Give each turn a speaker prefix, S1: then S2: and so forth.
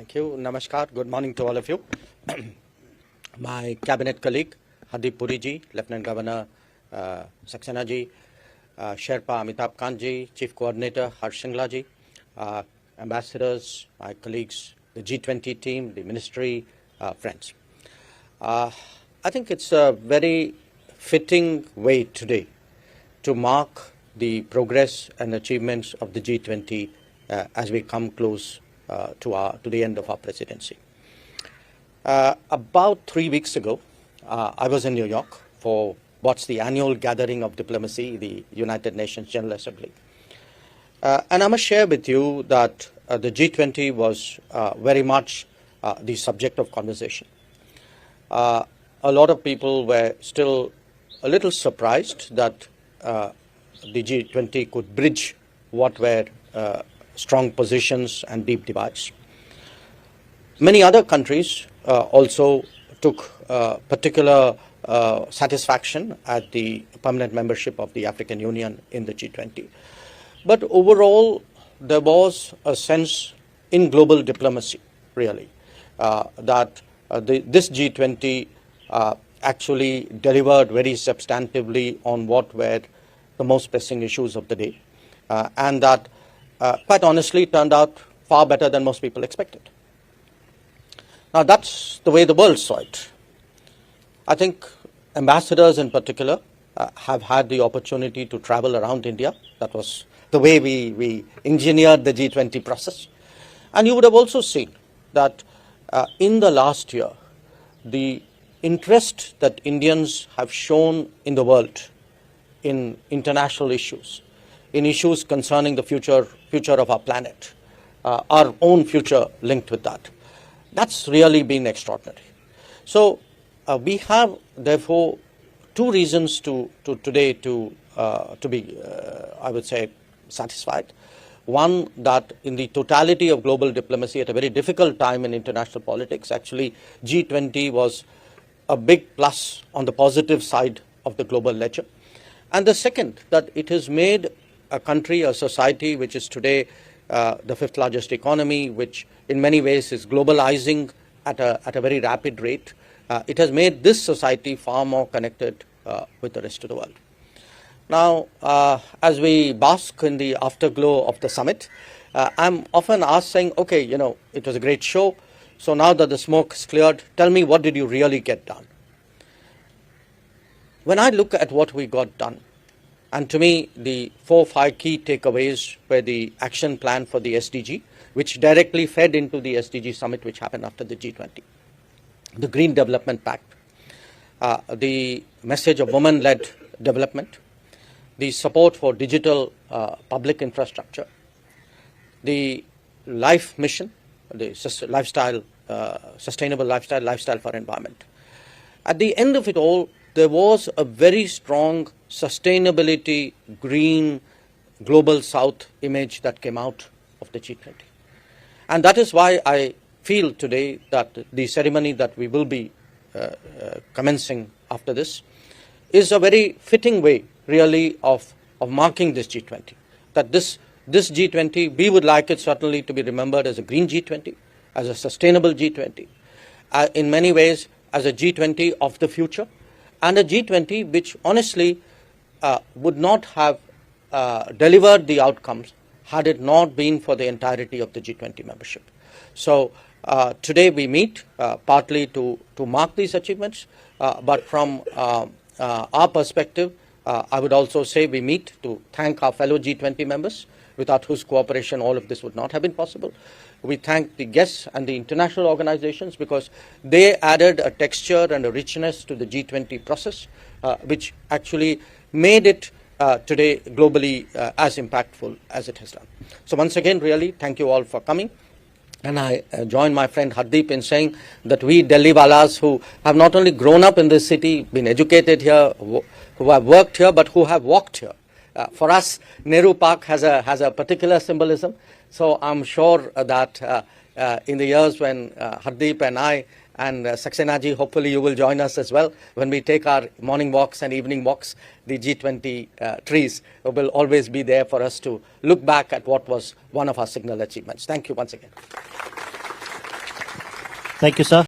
S1: Thank you. Namaskar. Good morning to all of you. My cabinet colleague, Hardeep Puri ji, Lieutenant Governor Saxena ji, Sherpa Amitabh Kant ji, Chief Coordinator Harsh Shingla ji, ambassadors, my colleagues, the G20 team, the ministry, friends. I think it's a very fitting way today to mark the progress and achievements of the G20 as we come close to the end of our presidency. About 3 weeks ago, I was in New York for what's the annual gathering of diplomacy, the United Nations General Assembly. And I must share with you that the G20 was very much the subject of conversation. A lot of people were still a little surprised that the G20 could bridge what were strong positions and deep divides. Many other countries also took particular satisfaction at the permanent membership of the African Union in the G20. But overall, there was a sense in global diplomacy, really, that this G20 actually delivered very substantively on what were the most pressing issues of the day, and that quite honestly turned out far better than most people expected. Now that's the way the world saw it. I think ambassadors in particular have had the opportunity to travel around India. That was the way we engineered the G20 process. And you would have also seen that in the last year, the interest that Indians have shown in the world in international issues, in issues concerning the future of our planet, our own future linked with that, that's really been extraordinary. So we have, therefore, two reasons today to be, I would say, satisfied. One, that in the totality of global diplomacy at a very difficult time in international politics, actually G20 was a big plus on the positive side of the global ledger. And the second, that it has made a country, a society which is today the fifth largest economy, which in many ways is globalizing at a very rapid rate. It has made this society far more connected with the rest of the world. Now, as we bask in the afterglow of the summit, I'm often asked saying, okay, it was a great show. So now that the smoke is cleared, tell me, what did you really get done? When I look at what we got done, and to me, the 4 or 5 key takeaways were the action plan for the SDG, which directly fed into the SDG summit, which happened after the G20. The Green Development Pact, the message of women-led development, the support for digital public infrastructure, the life mission, the sustainable lifestyle for environment. At the end of it all, there was a very strong sustainability, green, global south image that came out of the G20. And that is why I feel today that the ceremony that we will be commencing after this is a very fitting way, really, of marking this G20. That this G20, we would like it certainly to be remembered as a green G20, as a sustainable G20, in many ways as a G20 of the future, and a G20 which honestly would not have delivered the outcomes had it not been for the entirety of the G20 membership. So today we meet partly to mark these achievements, but from our perspective, I would also say we meet to thank our fellow G20 members, without whose cooperation all of this would not have been possible. We thank the guests and the international organizations because they added a texture and a richness to the G20 process, which actually made it today globally as impactful as it has done. So once again, really, thank you all for coming. And I join my friend Hardeep in saying that we Delhiwalas who have not only grown up in this city, been educated here, who have worked here, but who have walked here. For us, Nehru Park has a particular symbolism. So I'm sure that in the years when Hardeep and I and Saxena ji, hopefully you will join us as well when we take our morning walks and evening walks. The G20 trees will always be there for us to look back at what was one of our signal achievements. Thank you once again.
S2: Thank you, sir.